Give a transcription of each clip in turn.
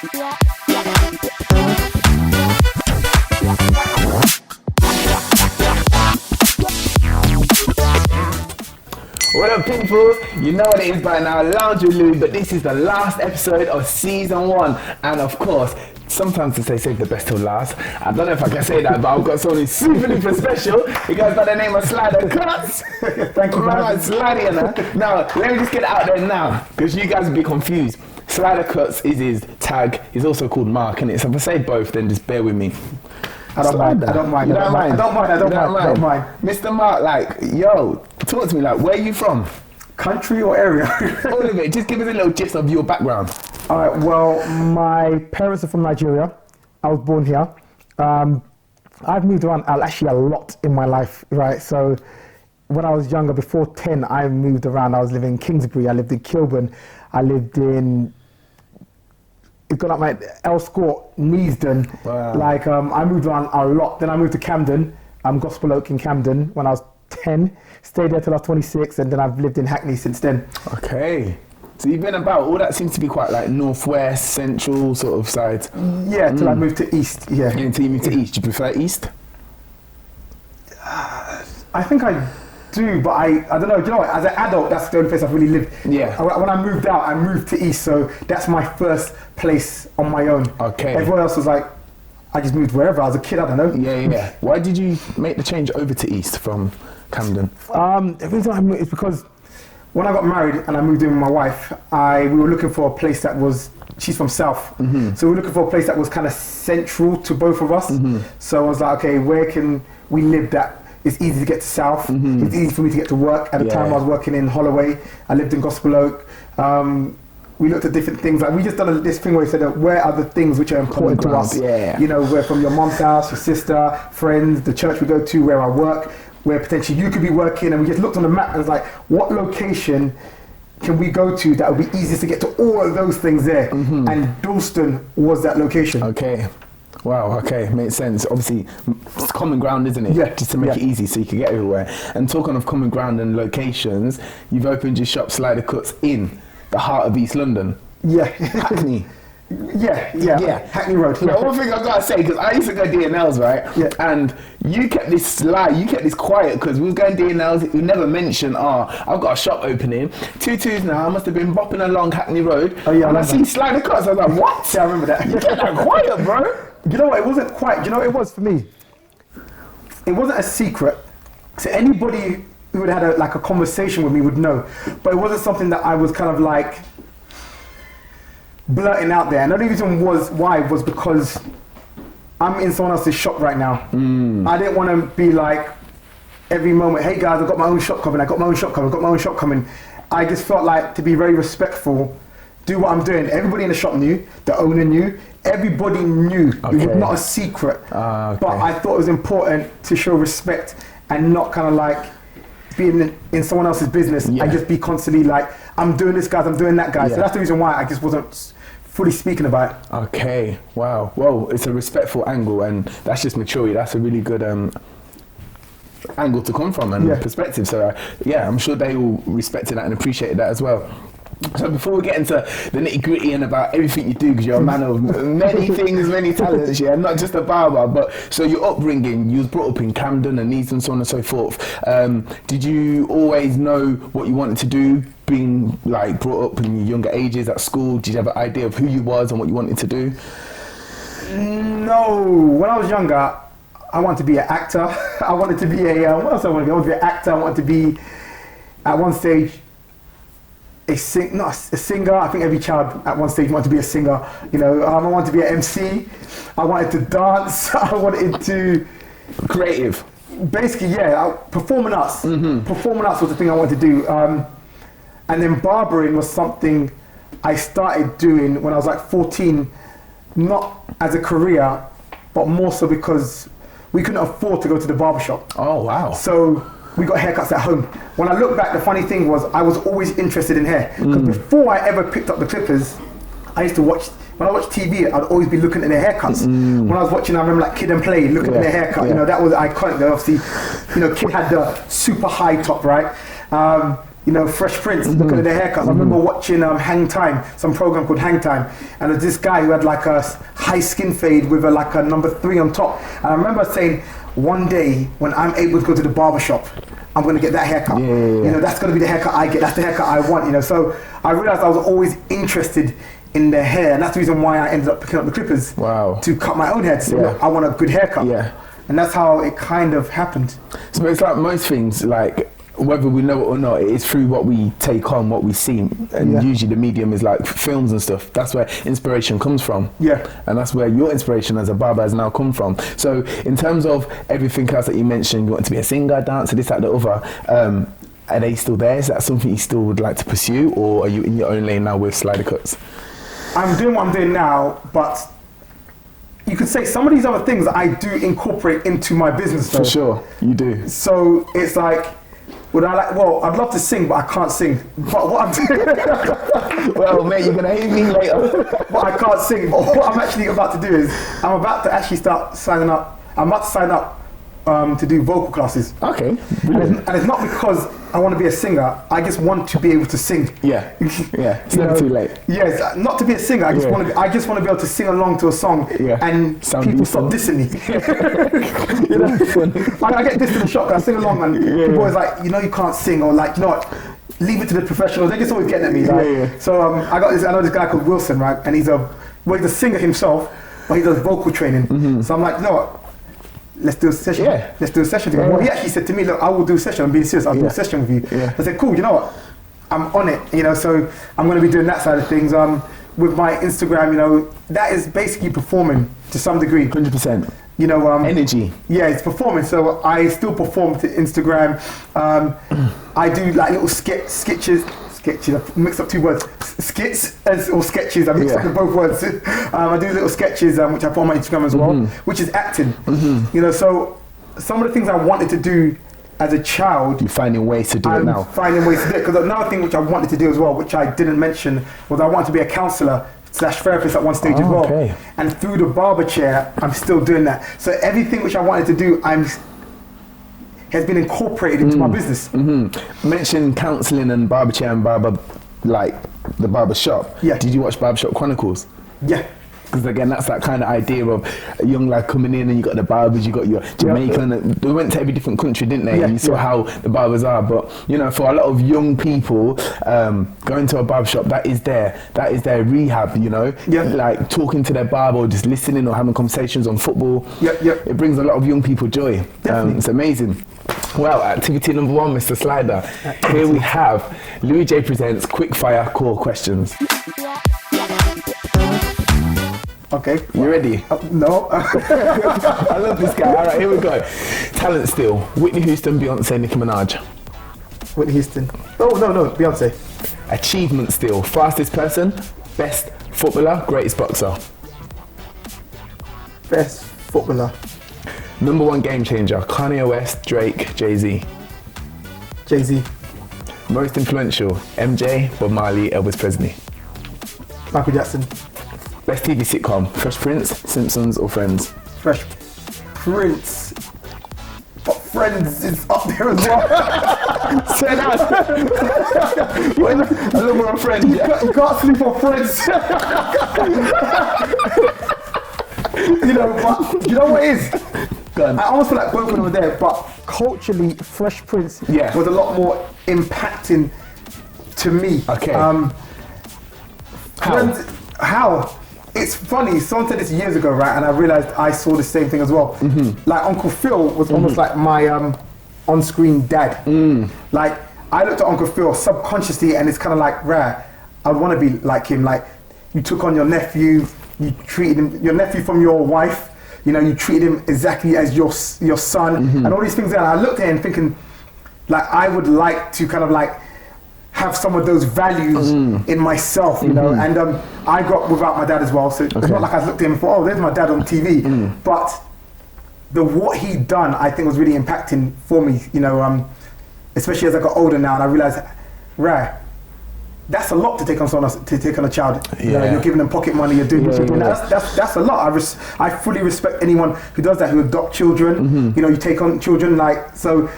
What up, people? You know what it is by now, Lounge with Louis, but this is the last episode of season 1, and of course, sometimes they say save the best till last. I don't know if I can say that, but I've got something super duper special. You guys by the name of Slidercuts. Thank you, man. Slider, now, let me just get it out there now, because you guys will be confused. Slidercuts is his tag. He's also called Mark, and so if I say both, then just bear with me. I don't mind. Mr. Mark, like, yo, talk to me, like, where are you from? Country or area? All of it. Just give us a little gist of your background. All right, well, my parents are from Nigeria. I was born here. I've moved around actually a lot in my life, right? So when I was younger, before 10, I moved around. I was living in Kingsbury, I lived in Kilburn, I lived in... It's got up my Elscourt, Neasden. Wow. Like, I moved around a lot. Then I moved to Camden. I'm Gospel Oak in Camden when I was 10. Stayed there till I was 26, and then I've lived in Hackney since then. Okay. So you've been about, all that seems to be quite like northwest, central sort of side. Yeah, till I moved to East, yeah. Until you moved to East. Do you prefer East? I think I do, but I don't know. Do you know what? As an adult, that's the only place I've really lived. Yeah. When I moved out, I moved to East, so that's my first place on my own. Okay. Everyone else was like, I just moved wherever. I was a kid, I don't know. Yeah. Why did you make the change over to East from Camden? The reason I moved is because when I got married and I moved in with my wife, we were looking for a place that was, she's from South, so we were looking for a place that was kind of central to both of us. So I was like, okay, where can we live that it's easy to get to South, it's easy for me to get to work. At the time I was working in Holloway, I lived in Gospel Oak. We looked at different things, like we just done this thing where we said, where are the things which are important to us? Yeah. You know, where from your mom's house, your sister, friends, the church we go to, where I work, where potentially you could be working, and we just looked on the map and was like, what location can we go to that would be easiest to get to all of those things there? And Dalston was that location. Okay. Wow, okay, makes sense. Obviously, it's common ground, isn't it? Yeah. Just to make it easy so you can get everywhere. And talking of common ground and locations, you've opened your shop Slidercuts in the heart of East London. Yeah. Hackney. Yeah. Hackney Road. Now, one thing I've got to say, because I used to go D&L's, right? Yeah. And you kept this quiet, because we was going D&L's, you never mentioned, I've got a shop opening, 2-2s now, I must have been bopping along Hackney Road. Oh yeah, and I see Slidercuts, I was like, what? Yeah, I remember that. You kept that quiet, bro. You know what, it wasn't quite, do you know what it was for me? It wasn't a secret. So anybody who would have had a conversation with me would know. But it wasn't something that I was kind of like blurting out there. And the only reason was because I'm in someone else's shop right now. I didn't want to be like, every moment, hey guys, I've got my own shop coming, I just felt like, to be very respectful, do what I'm doing. Everybody in the shop knew, the owner knew, everybody knew. Okay. It was not a secret. Okay. But I thought it was important to show respect and not kind of like being in someone else's business and just be constantly like, I'm doing this, guys, I'm doing that, guys. So that's the reason why I just wasn't fully speaking about it. Okay, wow. Well, it's a respectful angle, and that's just maturity. That's a really good angle to come from and perspective. So I'm sure they all respected that and appreciated that as well. So before we get into the nitty gritty and about everything you do, because you're a man of many things, many talents, not just a barber, but so your upbringing, you was brought up in Camden and Neasden, so on and so forth. Did you always know what you wanted to do, being like brought up in your younger ages at school? Did you have an idea of who you was and what you wanted to do? No, when I was younger, I wanted to be an actor. I wanted to be what else I wanted to be? I wanted to be an actor. I wanted to be, at one stage, not a singer. I think every child at one stage wanted to be a singer. You know, I wanted to be an MC. I wanted to dance. I wanted to... Creative. Basically, performing arts. Performing arts was the thing I wanted to do. And then barbering was something I started doing when I was like 14, not as a career, but more so because we couldn't afford to go to the barbershop. Oh, wow. So we got haircuts at home. When I look back, the funny thing was I was always interested in hair. Because before I ever picked up the clippers, I used to watch, when I watched TV, I'd always be looking at their haircuts. When I was watching, I remember like Kid and Play, looking at their haircut, that was iconic. They obviously, Kid had the super high top, right? you know, Fresh Prince, looking at their haircuts. I remember watching Hang Time, some program called Hang Time, and there's this guy who had like a high skin fade with like a number 3 on top. And I remember saying, one day when I'm able to go to the barber shop, I'm going to get that haircut. You know, that's going to be the haircut I get. That's the haircut I want, you know. So I realized I was always interested in their hair, and that's the reason why I ended up picking up the clippers to cut my own hair, to say, look, I want a good haircut. And that's how it kind of happened. So it's like most things, like whether we know it or not, it is through what we take on, what we see, and usually the medium is like films and stuff. That's where inspiration comes from. And that's where your inspiration as a barber has now come from. So in terms of everything else that you mentioned, you want to be a singer, dancer, this, that, the other, are they still there? Is that something you still would like to pursue, or are you in your own lane now with Slidercuts? I'm doing what I'm doing now, but you could say some of these other things I do incorporate into my business though. For sure, you do. So it's like, well, I'd love to sing, but I can't sing. But what I'm doing... Well, mate, you're going to hate me later. But I can't sing. But what I'm actually about to do is, I'm about to actually start signing up. I'm about to sign up to do vocal classes. Okay. And it's not because I want to be a singer. I just want to be able to sing. It's never too late. Yes, not to be a singer. I just want to. I just want to be able to sing along to a song, and people stop dissing me. You know, I get dissed in the shop, and I sing along, and people always like, you know, you can't sing, or like, you know what, leave it to the professionals. They're just always getting at me. Like, so I know this guy called Wilson, right, and he's a singer himself, but he does vocal training. So I'm like, you know what? Let's do a session. Let's do a session together. Well, he actually said to me, look, I will do a session. I'm being serious. I'll do a session with you. I said, cool, you know what? I'm on it, you know, so I'm going to be doing that side of things. With my Instagram, you know, that is basically performing to some degree. 100%. You know, energy. Yeah, it's performing. So I still perform to Instagram. I do like little sketches. I mixed up 2 words. Skits or sketches. I mixed up the both words. I do little sketches which I put on my Instagram as well, which is acting. You know, so some of the things I wanted to do as a child, you're finding ways to do it now. Finding ways to do it, because another thing which I wanted to do as well, which I didn't mention, was I wanted to be a counsellor / therapist at one stage as well. And through the barber chair, I'm still doing that. So everything which I wanted to do, has been incorporated into my business. Mention counselling and barber chair and barber, like the barber shop. Did you watch Barbershop Chronicles? Because again, that's that kind of idea of a young lad coming in, and you got the barbers, you got your Jamaican, and they went to every different country, didn't they? And you saw how the barbers are. But you know, for a lot of young people, going to a barber shop, that is their rehab. You know, like talking to their barber, or just listening, or having conversations on football. It brings a lot of young people joy. It's amazing. Well, activity number 1, Mr. Slider. Here we have Louis J presents quickfire core questions. Okay. You ready? No. I love this guy. All right, here we go. Talent still. Whitney Houston, Beyonce, Nicki Minaj. Whitney Houston. Oh, no, Beyonce. Achievement still. Fastest person, best footballer, greatest boxer. Best footballer. Number 1 game changer, Kanye West, Drake, Jay-Z. Jay-Z. Most influential, MJ, Bob Marley, Elvis Presley. Michael Jackson. Best TV sitcom, Fresh Prince, Simpsons, or Friends? Fresh Prince. But Friends is up there as well. Say that. I love my Friends. You can't sleep on Friends. You know, but you know what it is? I almost feel like both of them were there, but culturally, Fresh Prince was a lot more impacting to me. How? It's funny, someone said this years ago, right? And I realized I saw the same thing as well. Like Uncle Phil was almost like my on-screen dad. Like I looked at Uncle Phil subconsciously, and it's kind of like, rare. I want to be like him. Like you took on your nephew, you treated him, your nephew from your wife. You know, you treated him exactly as your son, and all these things. And I looked at him thinking, like I would like to kind of like have some of those values in myself, you know. And I grew up without my dad as well, so it's not like I looked at him and thought, oh, there's my dad on TV. But what he done, I think, was really impacting for me, you know, especially as I got older now, and I realized, right, that's a lot to take on someone else, to take on a child. You know, you're giving them pocket money, you're doing this, you're doing that. That's a lot. I fully respect anyone who does that, who adopt children. You know, you take on children, like, so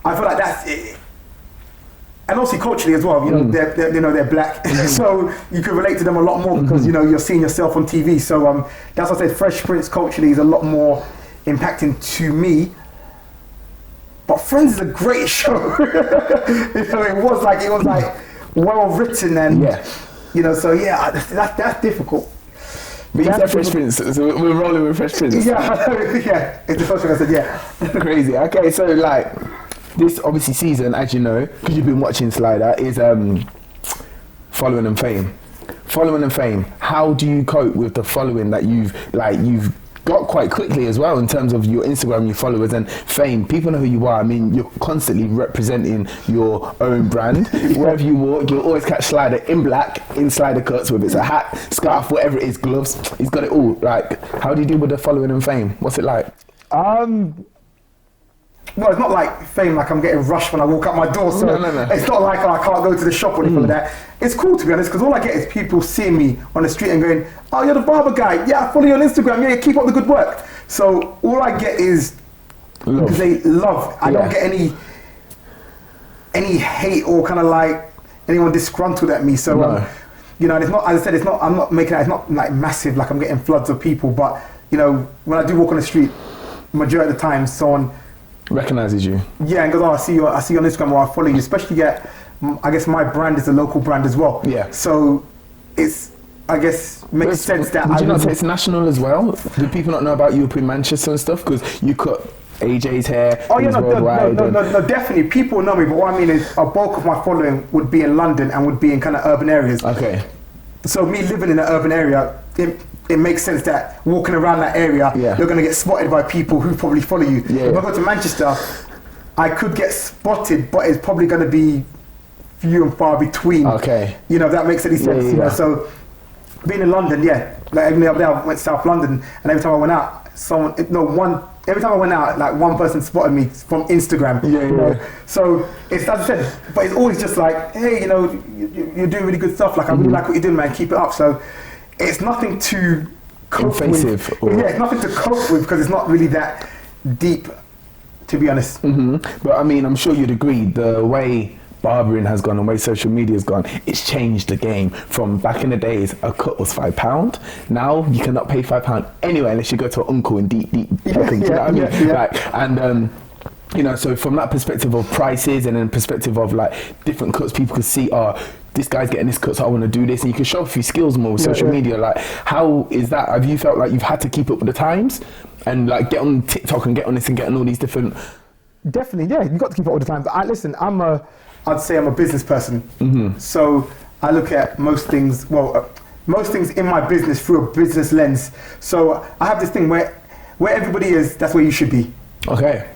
I feel like that's it. and also culturally as well, you know, they're black, so you can relate to them a lot more because you know you're seeing yourself on TV. So that's what I said. Fresh Prince culturally is a lot more impacting to me. But Friends is a great show. You know, it was like well written and you know. So yeah, that's difficult. But you said Fresh Prince, so we're rolling with Fresh Prince. Yeah, it's the first thing I said. Yeah. Crazy. Okay, so like. This obviously season, as you know, because you've been watching Slider, is following and fame. Following and fame. How do you cope with the following that you've got quite quickly as well in terms of your Instagram, your followers and fame? People know who you are. I mean, you're constantly representing your own brand. Wherever you walk, you'll always catch Slider in black, in Slidercuts, whether it's a hat, scarf, whatever it is, gloves. He's got it all. Like, how do you deal with the following and fame? What's it like? Well, it's not like fame, like I'm getting rushed when I walk out my door, so no. It's not like I can't go to the shop or anything like that. It's cool, to be honest, because all I get is people seeing me on the street and going, oh, you're the barber guy, yeah, I follow you on Instagram, yeah, keep up the good work. So all I get is Love. they love. I don't get any hate or kind of like anyone disgruntled at me. So you know, and it's not, as I said, it's not, I'm not making it, it's not like massive, like I'm getting floods of people, but you know, when I do walk on the street, majority of the time someone recognizes you. Yeah, and goes, oh, I see you on Instagram, or I follow you. Especially, I guess my brand is a local brand as well. Yeah. So it's, I guess, makes sense that would you not say it's national as well? Do people not know about you up in Manchester and stuff? Because you cut AJ's hair. Oh yeah, no, definitely. People know me, but what I mean is a bulk of my following would be in London and would be in kind of urban areas. Okay. So me living in an urban area, it makes sense that walking around that area, you're going to get spotted by people who probably follow you. Yeah. If I go to Manchester, I could get spotted, but it's probably going to be few and far between. Okay. You know, if that makes any sense. You know, so being in London, like every other day I went to South London, and every time I went out, every time I went out, like one person spotted me from Instagram. You know? So it's, as I said, but it's always just like, hey, you know, you're doing really good stuff. Like I really like what you're doing, man. Keep it up. So it's nothing to cope with. It's nothing to cope with because it's not really that deep, to be honest. But I mean, I'm sure you'd agree the way barbering has gone and the way social media has gone, it's changed the game. From back in the days, a cut was £5. Now you cannot pay £5 anywhere unless you go to an uncle in deep Peckham. Do you know what I mean? Like, and you know, so from that perspective of prices and then perspective of like different cuts, people could see, this guy's getting this cut, so I want to do this, and you can show off your skills more with social media. Like, how is that? Have you felt like you've had to keep up with the times and like get on TikTok and get on this and get on all these different? Definitely, yeah, you've got to keep up with the times. Listen, I'd say I'm a business person, so I look at most things in my business through a business lens. So I have this thing where everybody is, that's where you should be. Okay.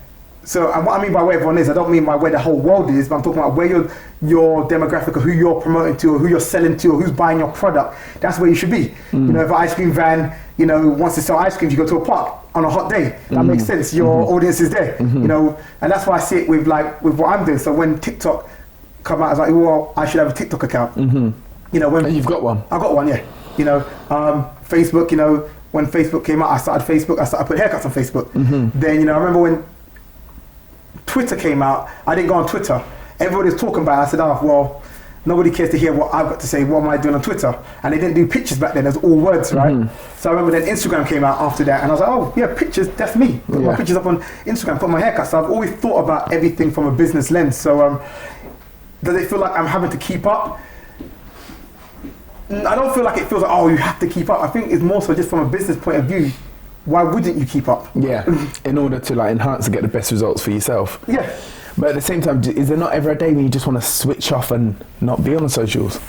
So, and what I mean by where everyone is, I don't mean by where the whole world is, but I'm talking about where your demographic, or who you're promoting to, or who you're selling to, or who's buying your product. That's where you should be. You know, if an ice cream van, you know, wants to sell ice cream, you go to a park on a hot day. That makes sense. Your audience is there. You know, and that's why I see it with what I'm doing. So when TikTok come out, I was like, well, I should have a TikTok account. You know, and you've got one. I got one, yeah. You know, Facebook. You know, when Facebook came out, I started Facebook. I started putting haircuts on Facebook. Then, you know, I remember when Twitter came out, I didn't go on Twitter. Everybody was talking about it. I said, well, nobody cares to hear what I've got to say. What am I doing on Twitter? And they didn't do pictures back then. It was all words, right? So I remember then Instagram came out after that, and I was like, oh, yeah, pictures, that's me. Put my pictures up on Instagram, put my haircut. So I've always thought about everything from a business lens. So does it feel like I'm having to keep up? I don't feel like it feels like, oh, you have to keep up. I think it's more so just from a business point of view. Why wouldn't you keep up? Yeah, in order to like enhance and get the best results for yourself. Yeah. But at the same time, is there not ever a day when you just want to switch off and not be on the socials?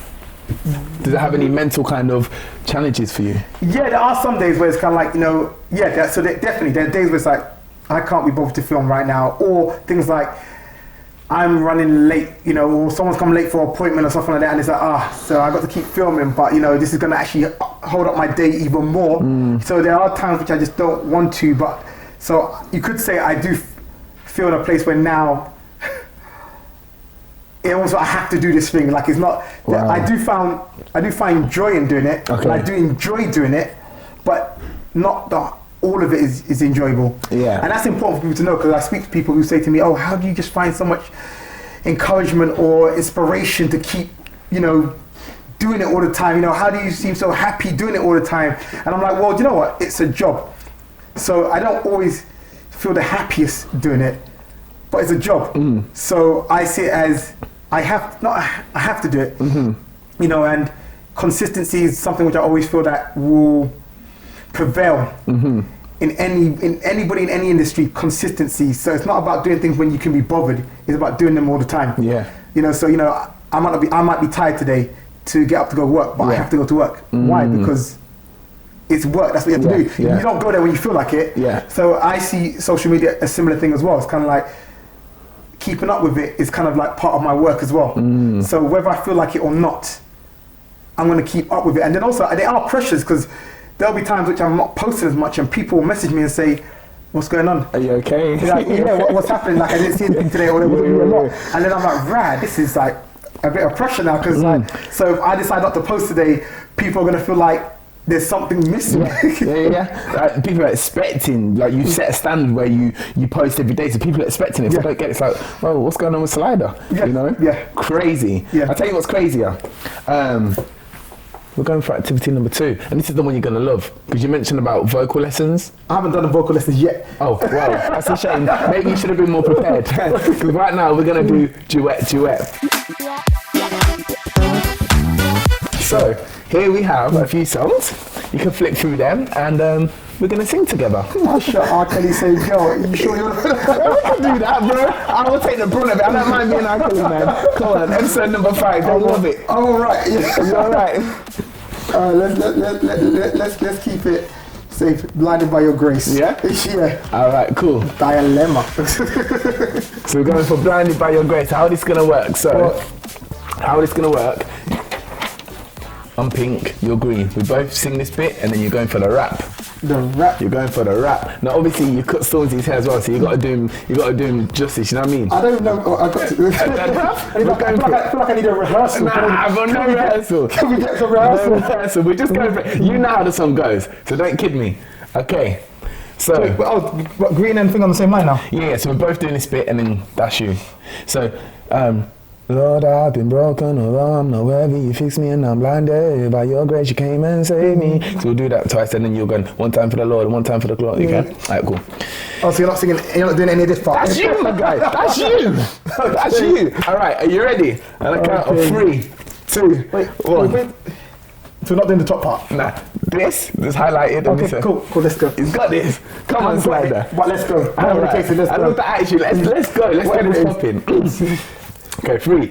Does it have any mental kind of challenges for you? Yeah, there are some days where it's kind of like, you know, definitely, there are days where it's like, I can't be bothered to film right now, or things like, I'm running late, you know, or someone's come late for an appointment or something like that, and it's like, so I got to keep filming, but you know, this is going to actually hold up my day even more. So there are times which I just don't want to, but so you could say I do feel in a place where now it almost I have to do this thing. Like it's not. Wow. I do find joy in doing it. Okay. And I do enjoy doing it, but not the. All of it is enjoyable. Yeah. And that's important for people to know, because I speak to people who say to me, oh, how do you just find so much, encouragement or inspiration to keep, you know, doing it all the time? You know, how do you seem so happy doing it all the time? And I'm like, well, do you know what? It's a job. So I don't always feel the happiest doing it, but it's a job. So I see it as I have to do it. You know, and consistency is something which I always feel that will prevail in anybody in any industry. Consistency. So it's not about doing things when you can be bothered. It's about doing them all the time. Yeah. You know, so you know, I might be tired today to get up to go work, but I have to go to work. Why? Because it's work. That's what you have to do. You don't go there when you feel like it. Yeah. So I see social media a similar thing as well. It's kind of like keeping up with it is kind of like part of my work as well. So whether I feel like it or not, I'm going to keep up with it. And then also there are pressures, because there'll be times which I'm not posting as much and people will message me and say, what's going on? Are you okay? Like, what's happening? Like, I didn't see anything today, or there wasn't a lot. And then I'm like, rad, this is like a bit of pressure now, because like, so if I decide not to post today, people are going to feel like there's something missing. Like, people are expecting, like, you set a standard where you post every day, so people are expecting it. If they don't get it, it's like, well, what's going on with Slider? You know? Crazy. I'll tell you what's crazier. We're going for activity number 2, and this is the one you're going to love, because you mentioned about vocal lessons. I haven't done the vocal lessons yet. Oh, well, that's a shame. Maybe you should have been more prepared. Because right now we're going to do duet. So, here we have a few songs. You can flick through them, and we're going to sing together. Masha R. Kelly says, yo, you sure you're We can do that, bro. I will take the brunt of it. I don't mind being R. Kelly, man. Come on, episode number 5. I love it. Oh, all right. You all right? Let's keep it safe. Blinded by your grace. Yeah? Yeah. All right, cool. Dilemma. So we're going for blinded by your grace. How this gonna work? So, how this gonna work? I'm pink, you're green. We both sing this bit, and then you're going for the rap. The rap. You're going for the rap. Now, obviously, you cut Stormzy's hair as well, so you got to do him justice. You know what I mean? I don't know what I got to do. I feel like I need a rehearsal. Nah, but no rehearsal. Can we get some rehearsal? No rehearsal. We're just going for it. You know how the song goes, so don't kid me. Okay. So. What, green and thing on the same line now? Yeah. So we're both doing this bit, and then that's you. So. Lord, I've been broken, although I'm not worthy. You fixed me and I'm blinded. By your grace, you came and saved me. So we'll do that twice, and then you're going one time for the Lord, one time for the glory. Okay? Alright, cool. Oh, so you're not singing, you're not doing any of this part? That's you, my guy. That's you. That's you. Alright, are you ready? And I count of 3, 2, 1. Wait. So we're not doing the top part? Nah, this highlighted. Okay, cool, let's go. He's got this. Come on, Slider. But let's go. Alright. I love the attitude. Let's go. Let's get this popping. Okay, 3,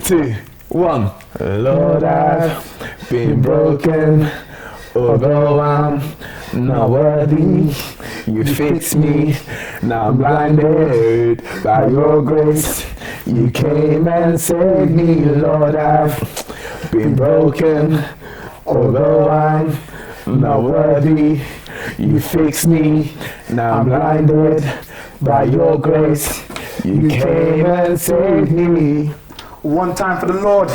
2, 1. Lord, I've been broken, although I'm not worthy. You fixed me, now I'm blinded by your grace. You came and saved me, Lord, I've been broken, although I'm not worthy. You fixed me, now I'm blinded by your grace. You came and saved me. One time for the Lord,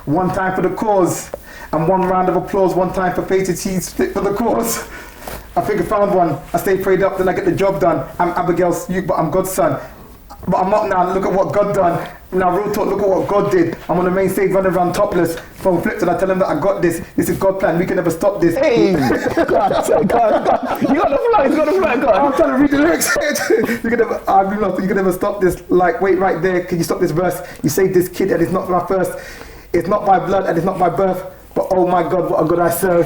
one time for the cause, and one round of applause, one time for Fated Cheese Split for the cause. I think I found one. I stay prayed up, then I get the job done. I'm Abigail's youth, but I'm God's son. But I'm up now, look at what God done. Now real talk, look at what God did. I'm on the main stage running around topless, phone flipped, and I tell him that I got this. This is God's plan, we can never stop this. Hey! God. You got the flow, God. I'm trying to read the lyrics. You can never stop this. Like, wait right there, can you stop this verse? You saved this kid and it's not my first. It's not by blood and it's not by birth. But oh my God, what a God I serve.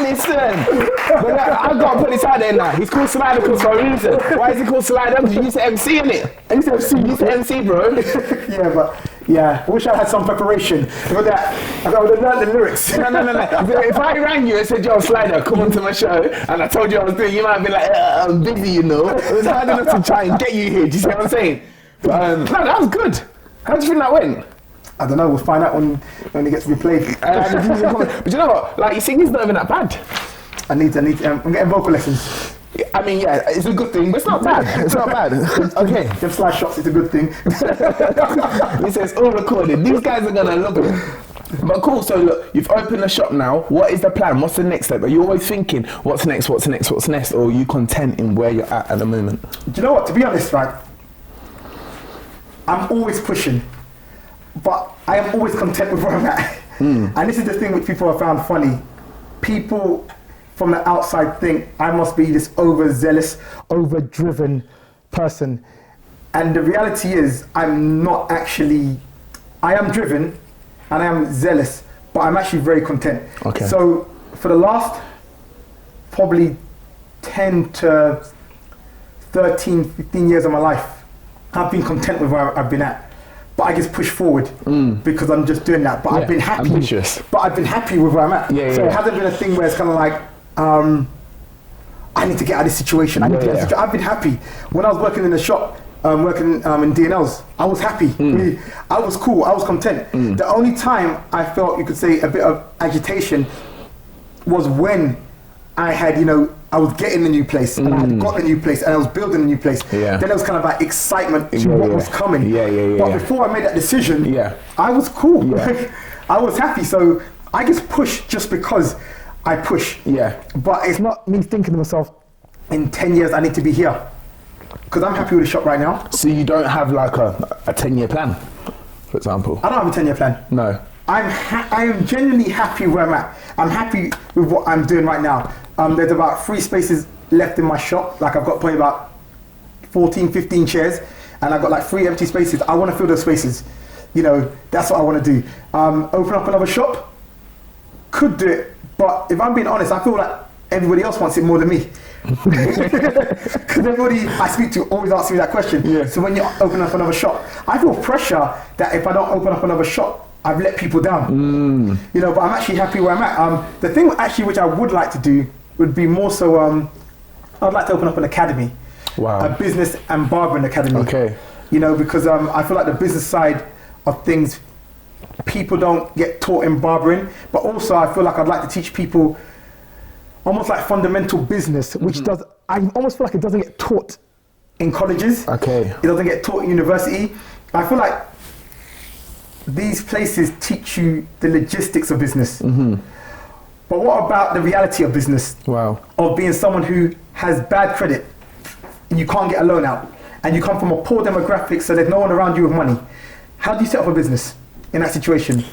Listen, I've got to put this out there now. He's called Slidercuts for a reason. Why is he called Slider? Because you used to MC in it. I used to MC. You used to MC, bro. Yeah, I wish I had some preparation. For that, I would have learned the lyrics. No. If I rang you and said, yo, Slider, come on to my show, and I told you I was doing, you might have been like, I'm busy, you know. It was hard enough to try and get you here. Do you see what I'm saying? But, no, that was good. How do you think that went? I don't know, we'll find out when it gets replayed. But you know what? Like, your singing's not even that bad. I'm getting vocal lessons. I mean, yeah, it's a good thing, but it's not bad. It's not bad. Okay. Them slide shots, it's a good thing. He says, all recorded. These guys are going to love it. But cool, so look, you've opened the shop now. What is the plan? What's the next step? Are you always thinking, what's next? Or are you content in where you're at the moment? Do you know what? To be honest, right? I'm always pushing, but I am always content with where I'm at. And this is the thing which people have found funny. People from the outside think I must be this overzealous, overdriven person. And the reality is, I'm not actually, I am driven and I am zealous, but I'm actually very content. Okay. So for the last probably 10 to 13, 15 years of my life, I've been content with where I've been at. But I just push forward because I'm just doing that. But I've been happy. Ambitious. But I've been happy with where I'm at. Yeah, so yeah. it hasn't been a thing where it's kind of like, I need to get out of this situation. I need to get out of this situation. I've been happy. When I was working in the shop, working in D&Ls, I was happy. Really. I was cool. I was content. The only time I felt, you could say, a bit of agitation was when I had, I was getting a new place and I had got a new place and I was building a new place. Yeah. Then it was kind of like excitement to what was coming. But before I made that decision, I was cool. I was happy. So I just push just because I push. But it's not me thinking to myself, in 10 years I need to be here. Because I'm happy with the shop right now. So you don't have like a 10-year plan, for example? I don't have a 10-year plan. No. I am genuinely happy where I'm at. I'm happy with what I'm doing right now. There's about 3 spaces left in my shop. Like I've got probably about 14, 15 chairs, and I've got like 3 empty spaces. I want to fill those spaces. That's what I want to do. Open up another shop, could do it. But if I'm being honest, I feel like everybody else wants it more than me. Because everybody I speak to always asks me that question. So when you open up another shop, I feel pressure that if I don't open up another shop, I've let people down. But I'm actually happy where I'm at. The thing actually which I would like to do would be more so, I'd like to open up an academy. A business and barbering academy. Okay. Because I feel like the business side of things, people don't get taught in barbering, but also I feel like I'd like to teach people almost like fundamental business, which I almost feel like it doesn't get taught in colleges. Okay. It doesn't get taught in university. I feel like these places teach you the logistics of business. But what about the reality of business? Of being someone who has bad credit and you can't get a loan out, and you come from a poor demographic, so there's no one around you with money. How do you set up a business in that situation?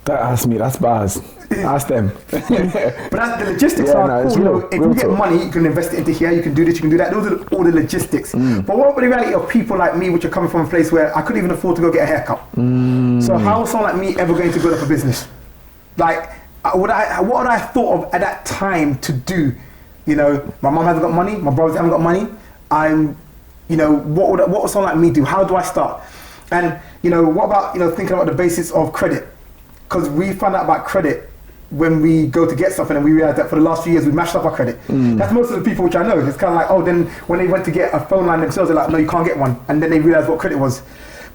Don't ask me, that's bars. Ask them. But the logistics are cool. If you get money, you can invest it into here, you can do this, you can do that. Those are all the logistics. But what about the reality of people like me, which are coming from a place where I couldn't even afford to go get a haircut? So how is someone like me ever going to build up a business? Like, what would I thought of at that time to do? My mom hasn't got money, my brothers haven't got money. What would someone like me do? How do I start? And what about thinking about the basics of credit? Because we found out about credit when we go to get something, and we realize that for the last few years we've mashed up our credit. That's most of the people which I know. It's kind of like, then when they went to get a phone line themselves, they're like, no, you can't get one, and then they realize what credit was.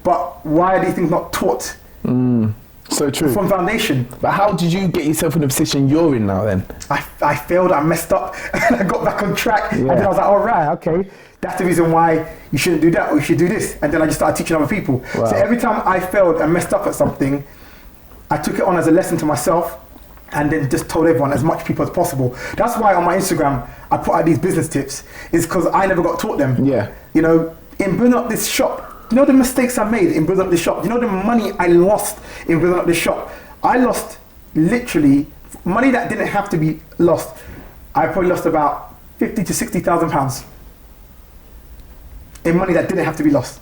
But why are these things not taught? So true. From foundation. But how did you get yourself in the position you're in now then? I failed, I messed up, and I got back on track. And then I was like, all right, okay, that's the reason why you shouldn't do that, or you should do this. And then I just started teaching other people. So every time I failed and messed up at something, I took it on as a lesson to myself, and then just told everyone, as much people as possible. That's why on my Instagram, I put out these business tips, is because I never got taught them. In building up this shop, the mistakes I made in building up this shop? The money I lost in building up this shop? I lost literally money that didn't have to be lost. I probably lost about 50 to 60,000 pounds in money that didn't have to be lost.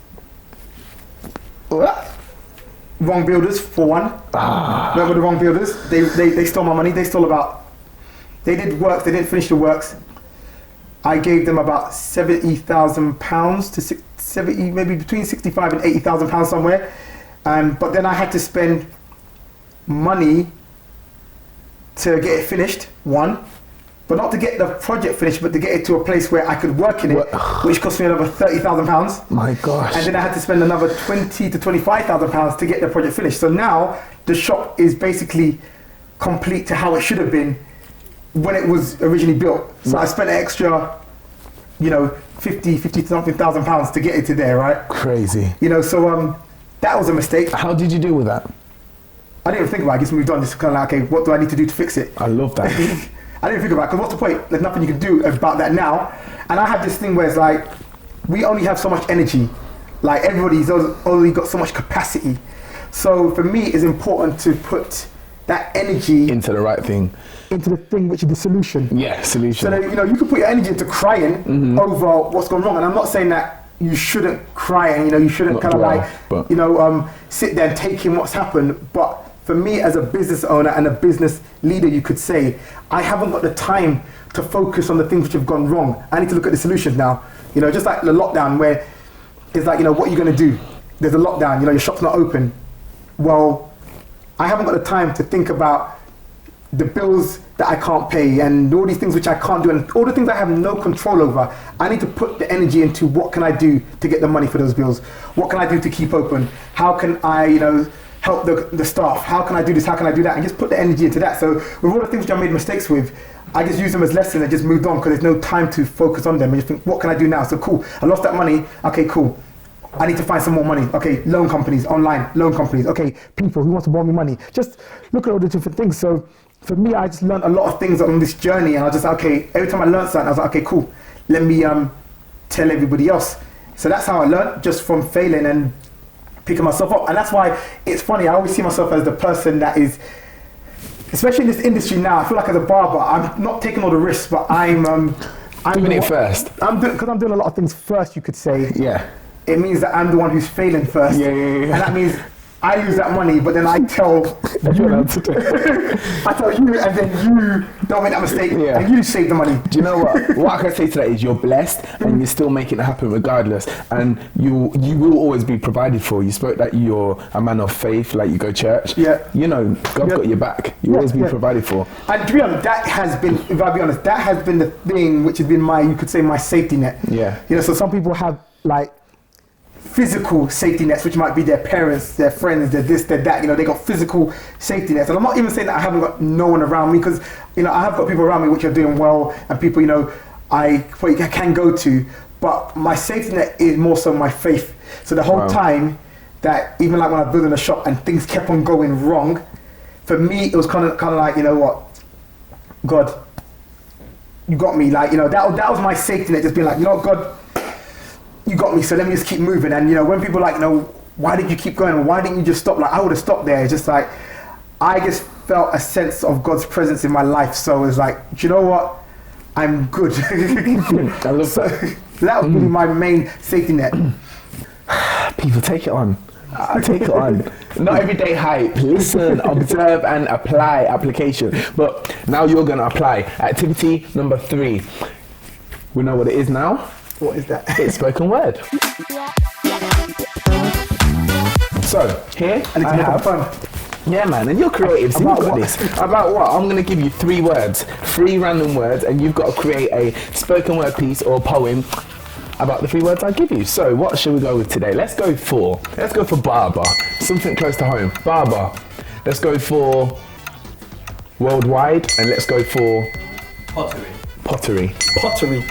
Wrong builders, for one. Remember the wrong builders? They stole my money. They did works, they didn't finish the works. I gave them about 70,000 pounds to 70, maybe between 65 and 80,000 pounds somewhere. But then I had to spend money to get it finished, one. But not to get the project finished, but to get it to a place where I could work in it, which cost me another 30,000 pounds. My gosh. And then I had to spend another 20 to 25,000 pounds to get the project finished. So now the shop is basically complete to how it should have been when it was originally built. So I spent an extra, 50 something thousand pounds to get it to there, right? Crazy. So that was a mistake. How did you deal with that? I didn't even think about it. I just moved on. Just kind of like, okay, what do I need to do to fix it? I love that. I didn't think about it, because what's the point? There's nothing you can do about that now. And I have this thing where it's like, we only have so much energy. Like everybody's only got so much capacity. So for me, it's important to put that energy into the right thing. Into the thing which is the solution. Yeah, solution. So that, you know, you can put your energy into crying over what's gone wrong. And I'm not saying that you shouldn't cry and, you know, you shouldn't kind of sit there and take in what's happened. But for me as a business owner and a business leader, you could say, I haven't got the time to focus on the things which have gone wrong. I need to look at the solutions now. You know, just like the lockdown where it's like, you know, what are you going to do? There's a lockdown, you know, your shop's not open. Well, I haven't got the time to think about the bills that I can't pay and all these things which I can't do and all the things I have no control over. I need to put the energy into what can I do to get the money for those bills? What can I do to keep open? How can I, you know, help the staff? How can I do this? How can I do that? And just put the energy into that. So with all the things which I made mistakes with, I just use them as lessons and just moved on because there's no time to focus on them. And you think, what can I do now? So cool, I lost that money. Okay, cool. I need to find some more money. Okay, loan companies, online loan companies. Okay, people who want to borrow me money. Just look at all the different things. So for me, I just learned a lot of things on this journey, and I was just okay. Every time I learned something, I was like, okay, cool. Let me tell everybody else. So that's how I learned, just from failing and picking myself up. And that's why it's funny. I always see myself as the person that is, especially in this industry now. I feel like as a barber, I'm not taking all the risks, but I'm doing it first. Because I'm doing a lot of things first. You could say. Yeah. It means that I'm the one who's failing first. Yeah. And that means I lose that money, but then I tell you, and then you don't make that mistake, and you save the money. Do you know what? What I can say to that is you're blessed, and you're still making it happen regardless, and you will always be provided for. You spoke that you're a man of faith, like you go church. Yeah. You know, God's got your back. You always be provided for. And to be honest, that has been, if I'll be honest, that has been the thing which has been my, you could say, my safety net. Yeah. You know, so some people have like physical safety nets, which might be their parents, their friends, their this, their that, you know, they got physical safety nets. And I'm not even saying that I haven't got no one around me, because, you know, I have got people around me which are doing well and people, you know, I can go to, but my safety net is more so my faith. So the whole time that, even like when I was building a shop and things kept on going wrong, for me, it was kind of like, you know what, God, you got me. Like, you know, that was my safety net, just being like, you know what, God, you got me, so let me just keep moving. And you know, when people are like, you know, why did you keep going? Why didn't you just stop? Like, I would have stopped there. It's just like, I just felt a sense of God's presence in my life. So it's like, do you know what? I'm good. I love that. That was really my main safety net. People, take it on. Take it on. Not everyday hype. Listen, observe and apply application. But now you're going to apply. Activity number 3. We know what it is now. What is that? It's spoken word. So here I have fun. Yeah, man, and you're creative. So you've got this. About what? I'm going to give you 3 words, 3 random words, and you've got to create a spoken word piece or poem about the 3 words I give you. So what should we go with today? Let's go for Barber. Something close to home. Barber. Let's go for worldwide, and let's go for pottery.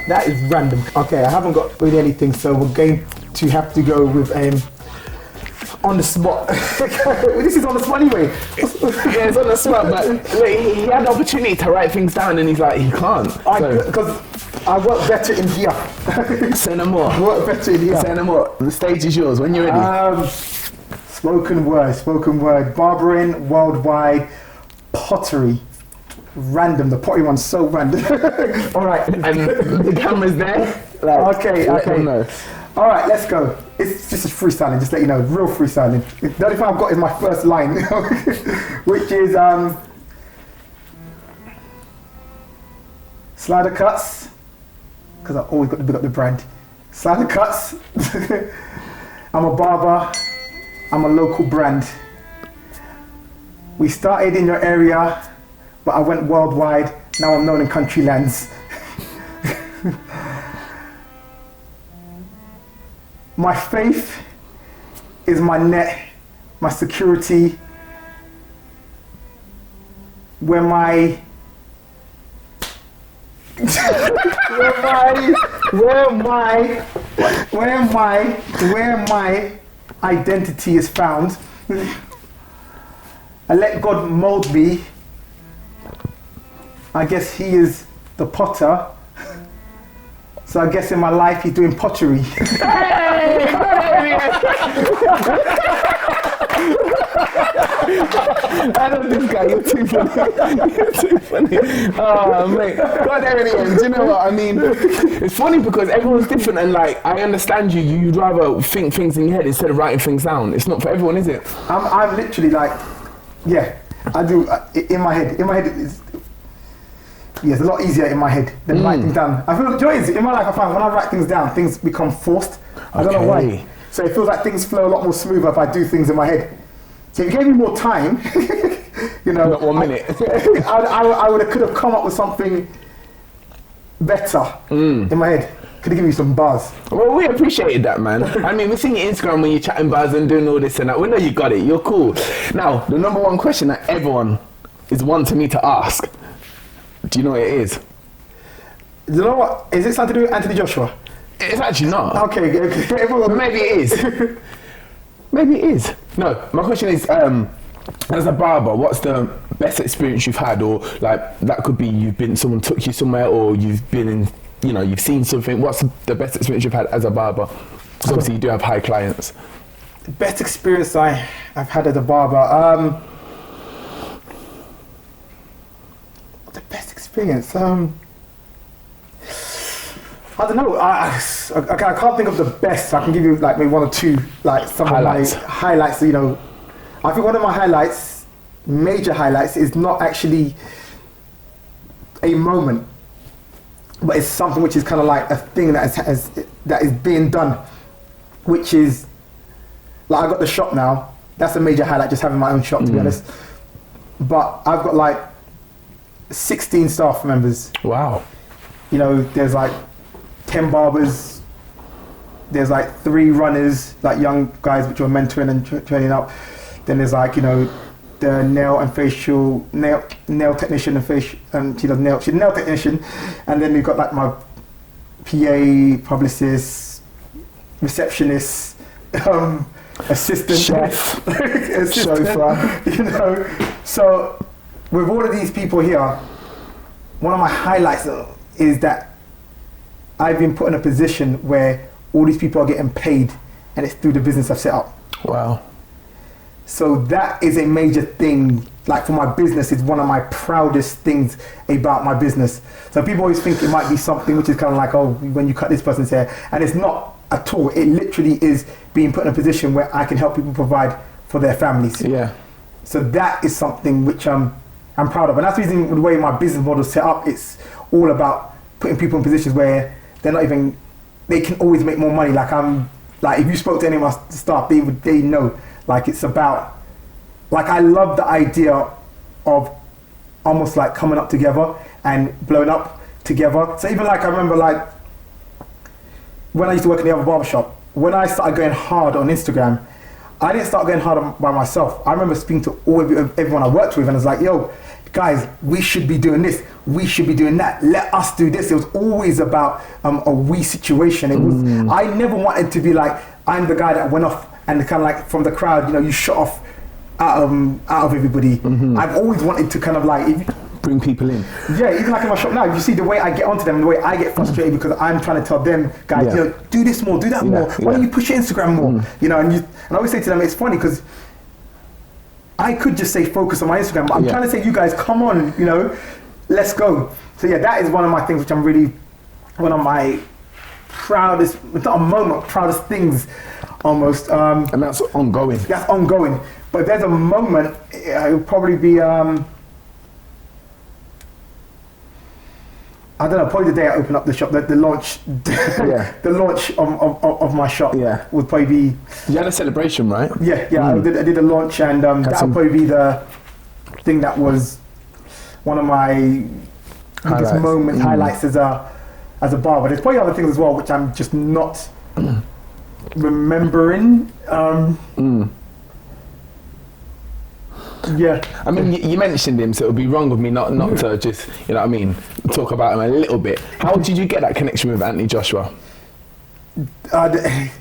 That is random. Okay, I haven't got really anything, so we're going to have to go with on the spot. This is on the spot anyway. Yeah, it's on the spot, but look, he had the opportunity to write things down and he's like, he can't. Because I work better in here. Say no more. I work better in here. Say no more. The stage is yours when you're ready. Spoken word, barbering, worldwide, pottery. Random, the pottery one's so random. All right. And the camera's there. Like, okay. All right, let's go. It's just freestyling, just let you know, real freestyling. The only thing I've got is my first line, which is Slidercuts, because I always got to big up the brand. Slidercuts. I'm a barber. I'm a local brand. We started in your area, but I went worldwide. Now I'm known in country lands. My faith is my net, my security, where my identity is found. I let God mold me. I guess he is the potter. So I guess in my life he's doing pottery. Hey! I love this guy, you're too funny. You're too funny. Oh, mate. God, there it is. Do you know what I mean? It's funny because everyone's different and like, I understand you. You'd rather think things in your head instead of writing things down. It's not for everyone, is it? I'm literally like, yeah, I do, in my head, it's a lot easier in my head than writing things down. I feel, do you know what it is? In my life, I find when I write things down, things become forced. I don't know why. So it feels like things flow a lot more smoother if I do things in my head. So if you gave me more time, you know, not 1 minute. I could have come up with something better in my head. Could have given you some buzz. Well, we appreciated that, man. I mean, we're seeing your Instagram when you're chatting buzz and doing all this and that. We know you got it. You're cool. Now, the number one question that everyone is wanting me to ask. Do you know what it is? Do you know what? Is it something to do with Anthony Joshua? It's actually not. Okay. Everyone, maybe it is. Maybe it is. No, my question is, as a barber, what's the best experience you've had? Or like, that could be someone took you somewhere, or you've been in, you know, you've seen something. What's the best experience you've had as a barber? Because obviously you do have high clients. The best experience I've had as a barber. The best experience. I don't know. I can't think of the best. I can give you like maybe one or two, like some highlights. Of my highlights. You know, I think one of my highlights, major highlights, is not actually a moment, but it's something which is kind of like a thing that is being done, which is like I got the shop now. That's a major highlight, just having my own shop, to be honest. But I've got like 16 staff members. Wow. You know, there's like 10 barbers, there's like 3 runners, like young guys which are mentoring and training up. Then there's like, you know, the nail technician and facial, and she's a nail technician. And then we've got like my PA, publicist, receptionist, assistant, chef, chauffeur, you know. So with all of these people here, one of my highlights is that I've been put in a position where all these people are getting paid, and it's through the business I've set up. Wow. So that is a major thing. Like for my business, it's one of my proudest things about my business. So people always think it might be something which is kind of like, oh, when you cut this person's hair, and it's not at all. It literally is being put in a position where I can help people provide for their families. Yeah. So that is something which I'm proud of, and that's the reason the way my business model is set up. It's all about putting people in positions where they can always make more money. Like if you spoke to any of my staff, they know. Like it's about, like I love the idea of almost like coming up together and blowing up together. So even like I remember like when I used to work in the other barbershop, when I started going hard on Instagram, I didn't start going hard by myself. I remember speaking to everyone I worked with, and I was like, yo, guys, we should be doing this, we should be doing that, let us do this. It was always about a we situation. It was, I never wanted to be like, I'm the guy that went off and kind of like from the crowd, you know, you shot off out of everybody. I've always wanted to kind of like, bring people in. Yeah, even like in my shop now, you see the way I get onto them, the way I get frustrated because I'm trying to tell them, guys, you know, do this more, do that more. Why don't you push your Instagram more? You know, and I always say to them, it's funny because I could just say focus on my Instagram, but I'm trying to say, you guys, come on, you know, let's go. So yeah, that is one of my things which I'm really, one of my proudest, not a moment, proudest things almost. And that's ongoing. That's ongoing. But if there's a moment, it would probably be, I don't know, probably the day I opened up the shop, the launch, the launch of my shop would probably be. You had a celebration, right? Yeah, I did a launch, and that would probably be the thing that was one of my biggest moments, highlights as a barber. There's probably other things as well which I'm just not remembering. Yeah. I mean, you mentioned him, so it would be wrong of me not to just, you know what I mean, talk about him a little bit. How did you get that connection with Anthony Joshua? The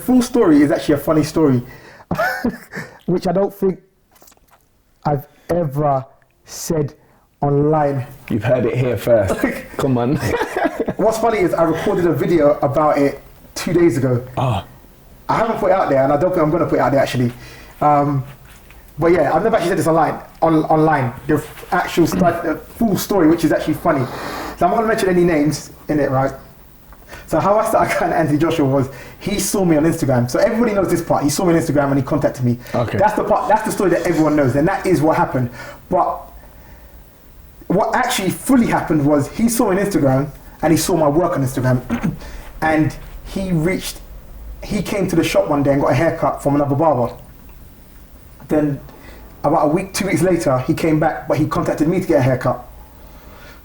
full story is actually a funny story, which I don't think I've ever said online. You've heard it here first. Come on. what's funny is I recorded a video about it 2 days ago. Oh. I haven't put it out there, and I don't think I'm going to put it out there actually. But yeah, I've never actually said this online. The actual the full story, which is actually funny. So I'm not going to mention any names in it, right? So how I started kind of Anthony Joshua was he saw me on Instagram. So everybody knows this part. He saw me on Instagram and he contacted me. Okay. That's the part. That's the story that everyone knows, and that is what happened. But what actually fully happened was he saw me on Instagram and he saw my work on Instagram, and he came to the shop one day and got a haircut from another barber. Then about a week, 2 weeks later, he came back, but he contacted me to get a haircut.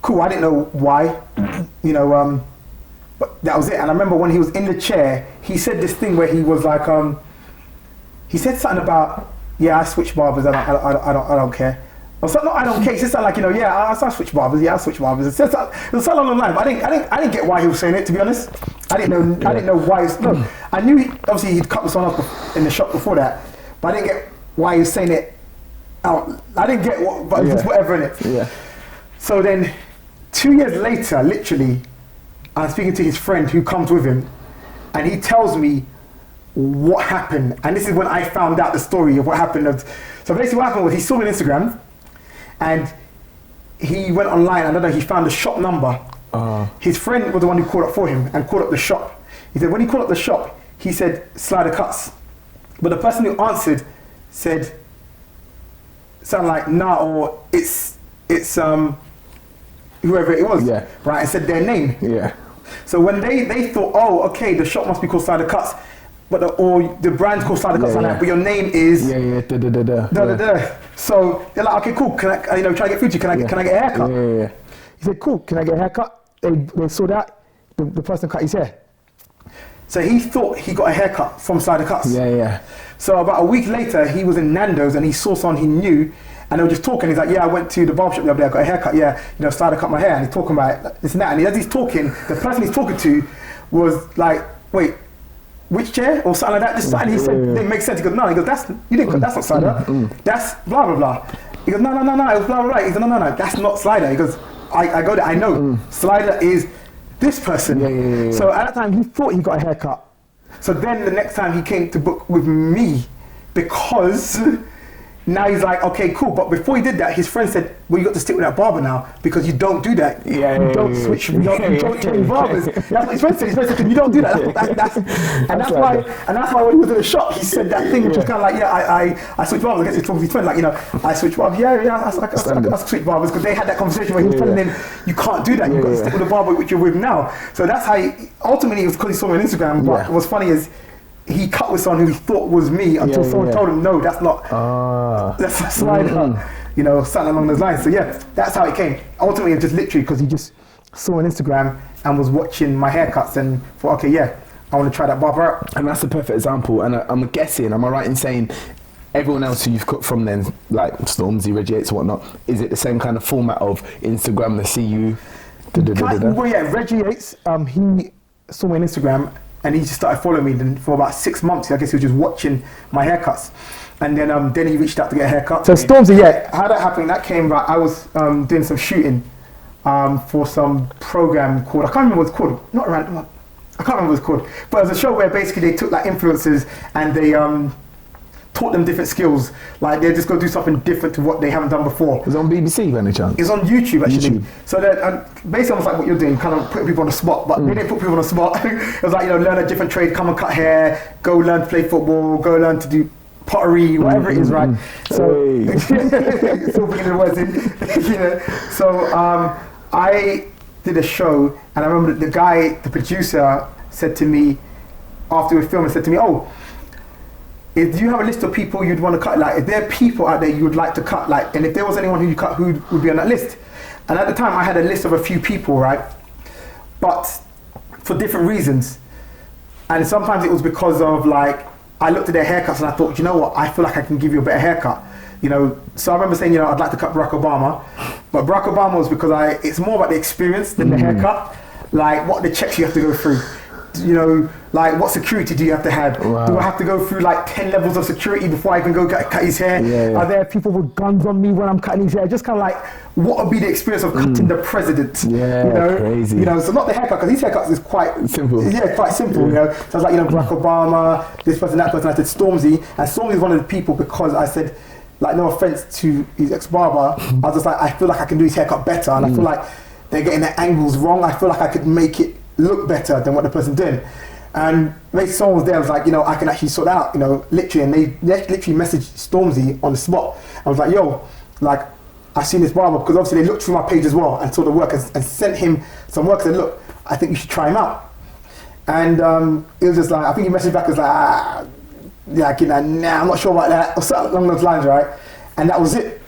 Cool, I didn't know why, but that was it. And I remember when he was in the chair, he said this thing where he was like, he said something about, yeah, I switch barbers, I don't care. Or something, no, I don't care. He said something like, I switch barbers, yeah, I switch barbers. It was something along the line, but I didn't get why he was saying it, to be honest. I didn't know why. No, I knew obviously he'd cut with someone else in the shop before that, but I didn't get why he was saying it out. I didn't get what, but just whatever in it. Yeah. So then, 2 years later, literally, I'm speaking to his friend who comes with him, and he tells me what happened. And this is when I found out the story of what happened. So basically what happened was he saw me on Instagram, and he went online, I don't know, he found the shop number. His friend was the one who called up for him and called up the shop. He said when he called up the shop, he said Slidercuts. But the person who answered said something like nah, or it's whoever it was, right, and said their name. Yeah. So when they thought, oh, okay, the shop must be called Slidercuts, or the brand's called Slidercuts, but your name is So they're like, okay, cool. Can I, try to get food to you? Can I get a haircut? Yeah. He said, cool. Can I get a haircut? They saw that the person cut his hair. So he thought he got a haircut from Slidercuts. Yeah. So about a week later, he was in Nando's and he saw someone he knew, and they were just talking. He's like, yeah, I went to the barbershop the other day, I got a haircut. Yeah, Slider cut my hair, and he's talking about this and that. And as he's talking, the person he's talking to was like, wait, which chair or something like that? Just something he said didn't make sense. He goes, no. He goes, that's not Slider. That's blah blah blah. He goes, no, it was blah blah blah. He goes, no, that's not Slider. He goes, I go there, I know. Slider is this person. Yeah. So at that time, he thought he got a haircut. So then the next time he came to book with me, because now he's like, okay, cool. But before he did that, his friend said, well, you got to stick with that barber now because you don't do that. You don't switch, you don't change barbers. That's what his friend said. His friend said, you don't do that. That's why when he was in the shop, he said that thing, which was kind of like, I switch barbers. I guess he's talking to his friend, like, I switch barbers. I switch barbers, because they had that conversation where he was telling him, you can't do that. You've got to stick with the barber which you're with now. So that's how ultimately it was because he saw me on Instagram. But what's funny is, he cut with someone who he thought was me until someone told him, no, that's not, that's a Slider, something along those lines. So that's how it came. Ultimately, just literally because he just saw on Instagram and was watching my haircuts and thought, okay, I want to try that barber out. And that's the perfect example. And I'm guessing, am I right in saying everyone else who you've cut from then, like Stormzy, Reggie Yates and whatnot, is it the same kind of format of Instagram, they see you? Well, yeah, Reggie Yates, he saw me on Instagram, and he just started following me. Then for about 6 months, I guess he was just watching my haircuts. And then he reached out to get a haircut. So Stormzy, how that happened, that came about, I was doing some shooting for some program called, I can't remember what it's called, I can't remember what it's called, but it was a show where basically they took like influencers and they taught them different skills. Like they just go do something different to what they haven't done before. It was on BBC by any chance? It's on YouTube actually. So that basically almost like what you're doing, kind of putting people on the spot, but they didn't put people on the spot. It was like, learn a different trade, come and cut hair, go learn to play football, go learn to do pottery, whatever it is, right? So, still bringing the words in, So I did a show, and I remember the producer said to me, after we filmed, said to me, do you have a list of people you'd want to cut? Like, if there are people out there you would like to cut, like, and if there was anyone who you cut, who would be on that list? And at the time, I had a list of a few people, right? But for different reasons. And sometimes it was because of, like, I looked at their haircuts and I thought, you know what? I feel like I can give you a better haircut. So I remember saying, I'd like to cut Barack Obama. But Barack Obama was because it's more about the experience than the haircut. Like, what the checks you have to go through. you know, like what security do you have to have? Wow. Do I have to go through like 10 levels of security before I can go cut his hair? Yeah. Are there people with guns on me when I'm cutting his hair? Just kind of like, what would be the experience of cutting the president? Yeah, you know? crazy. You know, so not the haircut, because his haircuts is quite simple. Yeah, quite simple. You know, so I was like, you know, Barack Obama, this person, that person. I said Stormzy, and Stormzy is one of the people because I said, like, no offense to his ex-barber, I was just like, I feel like I can do his haircut better, and I feel like they're getting their angles wrong. I feel like I could make it look better than what the person did. And maybe someone was there, I was like, you know, I can actually sort it out, you know, literally. And they literally messaged Stormzy on the spot. I was like, yo, like, I've seen this barber, because obviously they looked through my page as well and saw the work and sent him some work and said, look, I think you should try him out. And it was just like, I think he messaged back, was like, yeah, you know, nah, I'm not sure about that, or something along those lines, right? And that was it.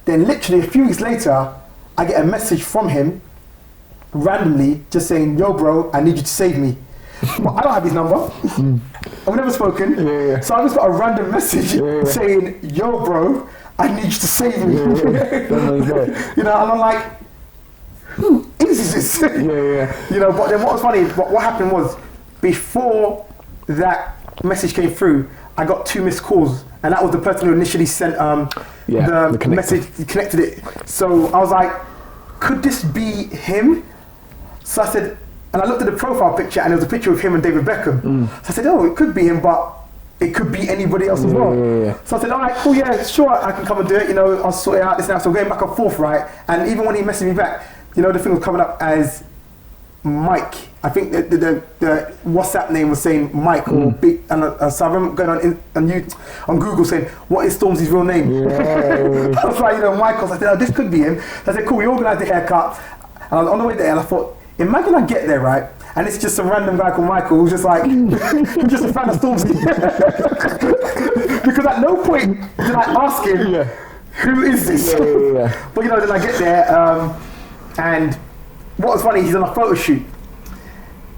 Then literally a few weeks later, I get a message from him randomly just saying, yo bro, I need you to save me. But I don't have his number. I've never spoken. So I just got a random message saying, yo bro, I need you to save me. You know, and I'm like, who is this? You know, but then what was funny, what happened was, before that message came through, I got 2 missed calls, and that was the person who initially sent the message, connected it. So I was like, could this be him? So I said, and I looked at the profile picture, and there was a picture of him and David Beckham. So I said, oh, it could be him, but it could be anybody else as well. So I said, all right, cool, yeah, sure, I can come and do it. You know, I'll sort it out, this and that. So we're going back and forth, right? And even when he messaged me back, you know, the thing was coming up as Mike. I think the WhatsApp name was saying Mike or Big, and so I remember going on Google saying, what is Stormzy's real name? I was like, you know, Michael. So I said, oh, this could be him. So I said, cool, we organised the haircut. And I was on the way there, and I thought, imagine I get there, right? And it's just some random guy called Michael who's just like, who's just a fan of Stormzy. Because at no point did I ask him, who is this? But you know, then I get there, and what was funny, he's on a photo shoot,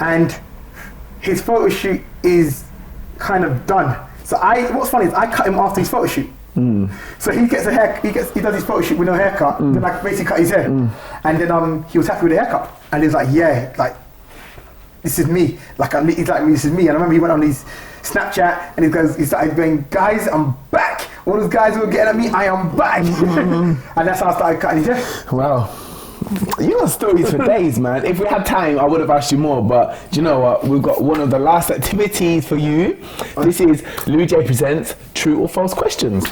and his photo shoot is kind of done. So what's funny is I cut him after his photo shoot. So he gets a hair, he does his photo shoot with no haircut, then I basically cut his hair. And then he was happy with the haircut. And he was like, yeah, like, this is me. Like, he's like, this is me. And I remember he went on his Snapchat and he started going, guys, I'm back. All those guys who were getting at me, I am back. And that's how I started cutting his hair. Wow. You got stories for days, man. If we had time, I would have asked you more, but do you know what? We've got one of the last activities for you. This is Louis J presents True or False Questions.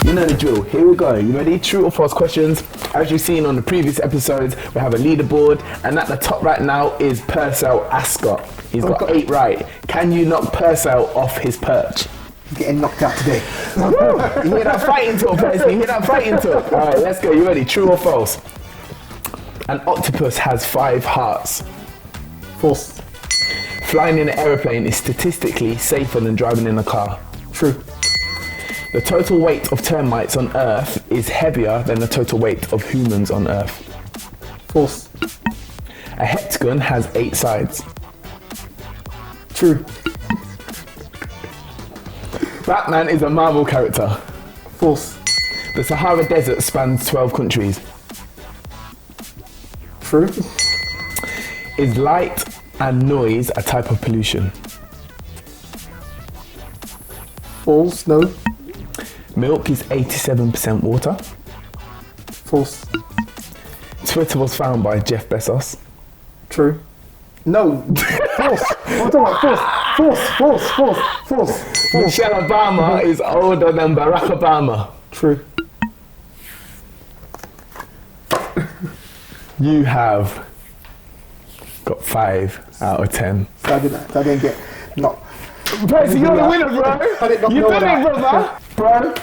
You know the drill. Here we go. You ready? True or false questions. As you've seen on the previous episodes, we have a leaderboard, and at the top right now is Purcell Ascot. He's got 8 right. Can you knock Purcell off his perch? Getting knocked out today. You hear that fighting talk, Percy? You hear that fighting talk? All right, let's go. You ready? True or false? An octopus has 5 hearts. False. Flying in an aeroplane is statistically safer than driving in a car. True. The total weight of termites on Earth is heavier than the total weight of humans on Earth. False. A heptagon has 8 sides. True. Batman is a Marvel character. False. The Sahara Desert spans 12 countries. True. Is light and noise a type of pollution? False. No. Milk is 87% water. False. Twitter was found by Jeff Bezos. True. No. False. What am I talking about? False. Michelle Obama is older than Barack Obama. True. You have got 5 out of 10. So I didn't get knocked. Percy, you're the winner, bro. I didn't You know did that. it, brother. Bro.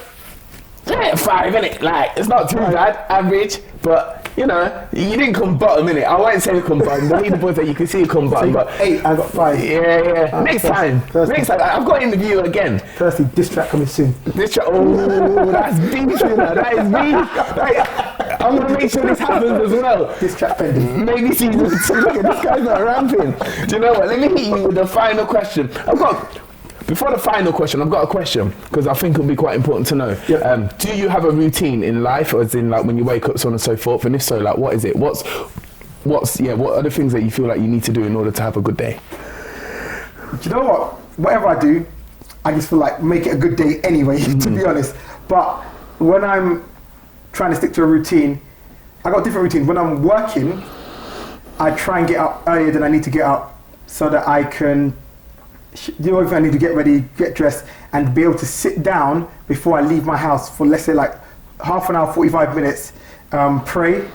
Yeah, 5, innit? Like, it's not too bad, average, but you know, you didn't come bottom, innit? I won't say you come bottom. The leaderboard that you can see you come bottom, So you got 8, I got 5. Yeah. Next time, I've got to interview you again. Firstly, diss track coming soon. This track, oh, that's deep, you know. That is deep. I'm gonna make sure this happens as well. Diss track pending. Maybe season 2. Look at this guy's not ramping. Do you know what? Let me hit you with the final question. Before the final question, I've got a question because I think it'll be quite important to know. Yep. Do you have a routine in life, or as in like when you wake up, so on and so forth? And if so, like what is it? What what are the things that you feel like you need to do in order to have a good day? Do you know what? Whatever I do, I just feel like make it a good day anyway, to be honest. But when I'm trying to stick to a routine, I got different routines. When I'm working, I try and get up earlier than I need to get up so that I can do everything I need to get ready, get dressed, and be able to sit down before I leave my house for, let's say, like half an hour, 45 minutes, pray.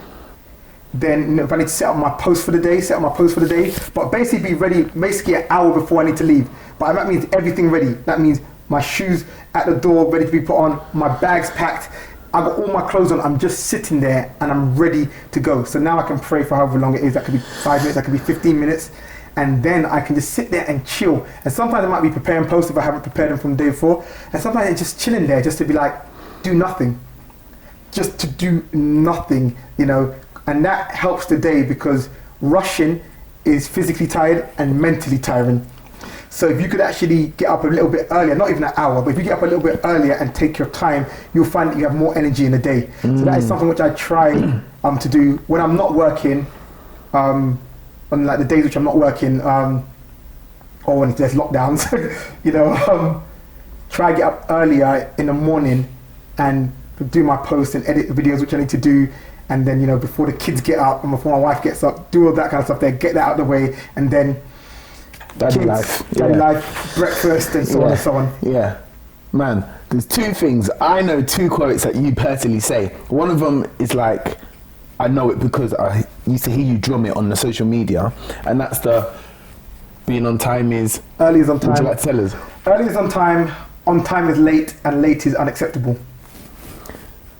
Then if I need to set up my post for the day, but basically be ready basically an hour before I need to leave. But that means everything ready. That means my shoes at the door ready to be put on, my bags packed, I got all my clothes on, I'm just sitting there and I'm ready to go. So now I can pray for however long it is. That could be 5 minutes, that could be 15 minutes. And then I can just sit there and chill. And sometimes I might be preparing posts if I haven't prepared them from the day before. And sometimes it's just chilling there just to be like, do nothing. Just to do nothing, you know. And that helps the day because rushing is physically tired and mentally tiring. So if you could actually get up a little bit earlier, not even an hour, but if you get up a little bit earlier and take your time, you'll find that you have more energy in the day. So that is something which I try to do when I'm not working, on like the days which I'm not working, or when there's lockdowns, you know, try to get up earlier in the morning and do my posts and edit the videos which I need to do. And then, you know, before the kids get up and before my wife gets up, do all that kind of stuff there, get that out of the way, and then Daddy life, breakfast, and so on and so on. Yeah, man, there's two things. I know two quotes that you personally say. One of them is like, I know it because I used to hear you drum it on the social media, and that's the being on time is... Early is on time. Would you like to tell us? Early is on time is late, and late is unacceptable.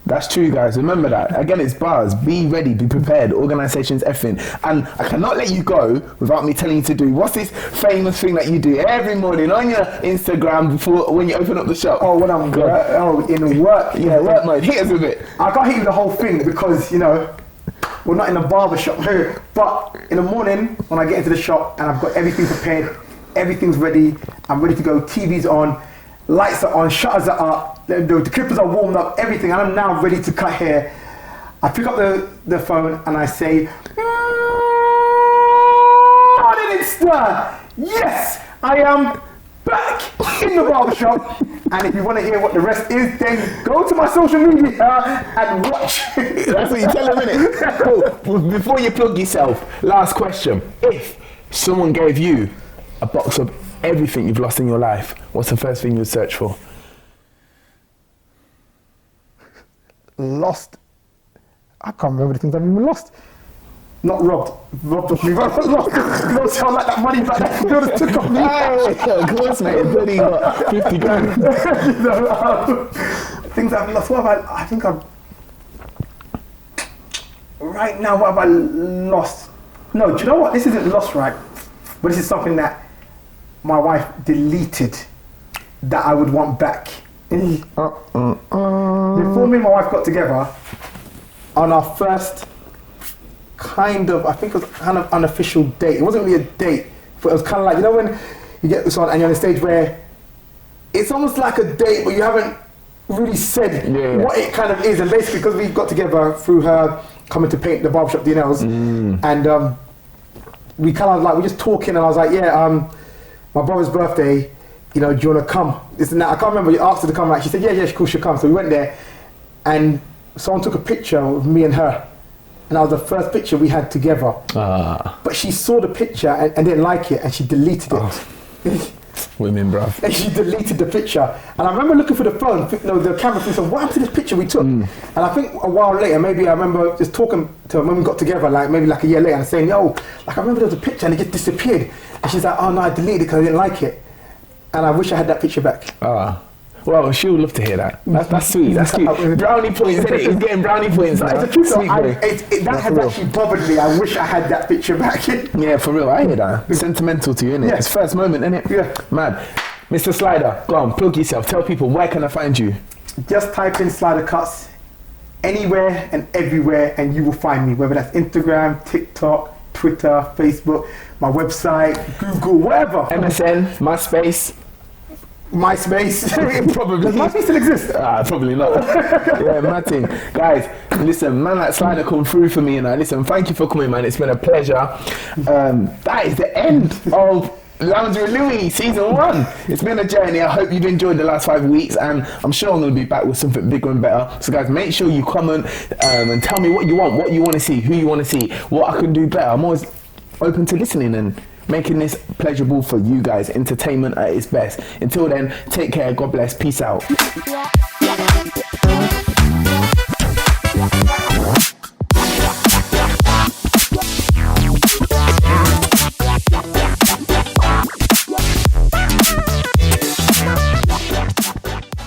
That's true, guys. Remember that. Again, it's bars. Be ready, be prepared. Organisation's effing. And I cannot let you go without me telling you to do what's this famous thing that you do every morning on your Instagram before when you open up the shop. Oh, when I'm in work. Yeah, work mode. Hit us with it. I can't hit you the whole thing because, you know, we're not in a barber shop here. But in the morning, when I get into the shop and I've got everything prepared, everything's ready, I'm ready to go, TV's on, lights are on, shutters are up, the clippers are warmed up, everything, and I'm now ready to cut hair. I pick up the phone and I say, morning, Insta! Yes, I am back in the barbershop. And if you want to hear what the rest is, then go to my social media and watch. That's what you tell them, innit? Cool. Before you plug yourself, last question. If someone gave you a box of everything you've lost in your life, what's the first thing you'd search for? Lost. I can't remember the things I've even lost. Not robbed. Robbed of me. Lost. You don't sound like that money back that you just took off me. Hey, of course, mate. Bloody what? 50 grand. You know, things I've lost. What have I think I've... Right now, what have I lost? No, do you know what? This isn't lost, right? But this is something that my wife deleted that I would want back. Before me and my wife got together, on our first kind of, I think it was kind of unofficial date. It wasn't really a date, but it was kind of like, you know when you get this on and you're on a stage where it's almost like a date, but you haven't really said what it kind of is. And basically, because we got together through her coming to paint the barbershop DNLs, and we kind of like, we're just talking, and I was like, my brother's birthday, you know, do you want to come? This and that. I can't remember, you asked her to come, like, she said, yeah, cool, she'll come. So we went there, and someone took a picture of me and her, and that was the first picture we had together. But she saw the picture and didn't like it, and she deleted it. Women, bruv. And she deleted the picture. And I remember looking for the phone, the camera, thinking, what happened to this picture we took? And I think a while later, maybe I remember just talking to her when we got together, like maybe like a year later, and saying, yo, like I remember there was a picture and it just disappeared. And she's like, oh no, I deleted it because I didn't like it. And I wish I had that picture back. Well, she would love to hear that. That's sweet. That's cute. Brownie points, isn't it? He's getting brownie points. It's the truth. That has actually bothered me. I wish I had that picture back. Yeah, for real. I hear that. It's sentimental to you, innit? Yeah. It's first moment, innit? Yeah. Mad. Mr. Slider, go on, plug yourself. Tell people, where can I find you? Just type in Slidercuts anywhere and everywhere, and you will find me. Whether that's Instagram, TikTok, Twitter, Facebook, my website, Google, whatever. MSN, MySpace. MySpace. Probably. Does MySpace still exist? Probably not. Yeah, mad thing. Guys, listen, man like Slider come through for me, and listen, thank you for coming, man. It's been a pleasure. That is the end of Loungin with Louis season 1. It's been a journey. I hope you've enjoyed the last 5 weeks, and I'm sure I'm going to be back with something bigger and better. So guys, make sure you comment and tell me what you want to see, who you want to see, what I can do better. I'm always open to listening and making this pleasurable for you guys. Entertainment at its best. Until then, take care, God bless, peace out.